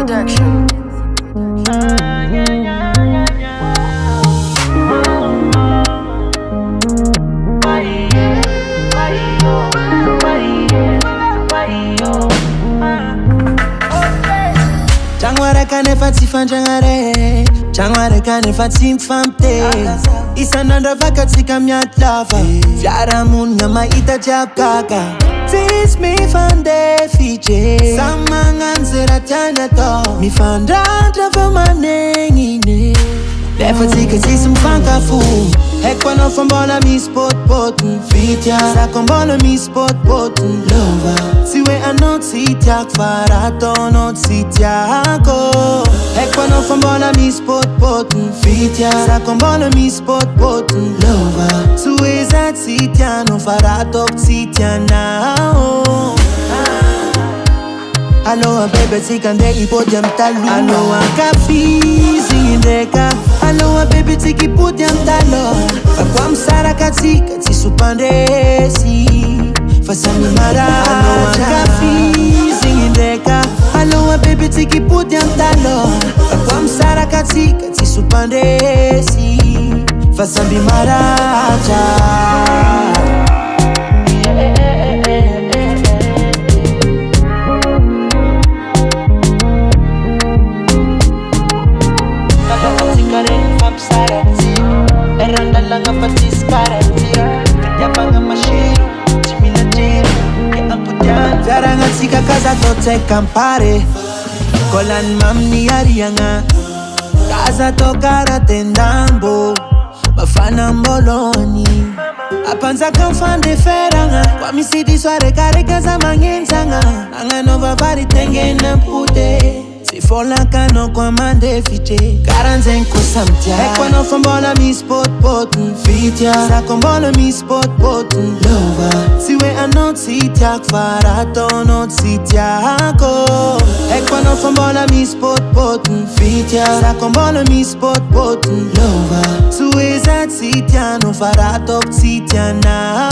Production. Jangware kane fati fanjangare, jangware kane fati mfamte. Isanandra vakati kamyat lava, fiara mun ngama ita japkaka. Teach me fande fiche, samangan zeratana to. Mi fandandra vamanengine. Never take a taste fanka fool. Hekwana from bona mi spot poten Fitya Sakombona mi spot poten Lova Siwe anot sityak Farato not sityako Hekwana from bona mi spot poten Fitya Sakombona mi spot poten Lova Siwe zat sityano Farato sityana Aloha baby tikande ipodium talu Aloha Ankafizo indeka Aloha baby tiki podium talo Fakwam sara kati supandesi Fasami mara Aloha Ankafizo indeka Aloha baby tiki podium talo Fakwam sara kati supandesi Fasami maraja Sika kaza tote kampare Kolan mamni arianga Kaza tokara tendambo Bafana mboloni Apanza kamfande feranga Kwa misidi sware kare kaza mangenzanga Anga nova vari tenge na pute Sifola kano kwa mande fiche Karanzen kusamtia Hekwana fambona mi spot poten Fitya Sakombona mi spot poten Lova Siwe anot sityak Farato not sityako Hekwana fambona mi spot poten Fitya Sakombona mi spot poten Lova Siwe zat sityano Farato sityana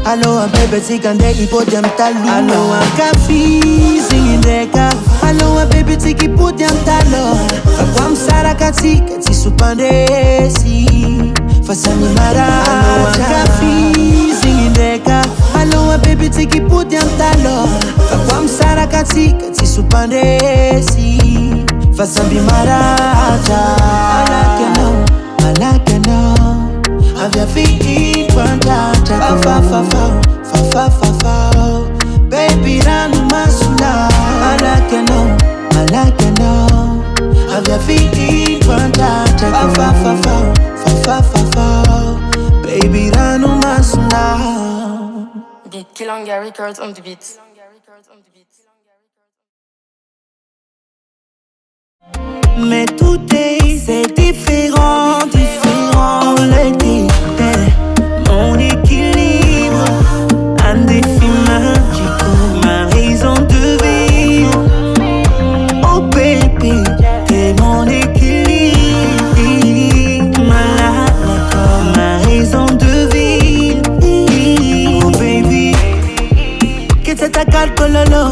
Aloha baby tikande ipodium talu Aloha Ankafizo indeka Aloha baby tiki podium talo Fakwam sara kati supandesi Fasami mara Aloha Ankafizo indeka Aloha baby tiki podium talo Fakwam sara kati supandesi Fasami maraja I like you know Have your feet in front of Fa fa fa fa, fa fa fa fa Baby ranu masula I like you know Have your feet in front of Fa fa fa fa, fa fa fa fa Baby ranu masula Beat Kilanga Records on the beat. Mais tout est, c'est différent, on le dit, mon équilibre, un défi magique, ma raison de vivre. Oh baby, t'es mon équilibre, ma raison de vivre. Oh baby, que c'est ta calcololo.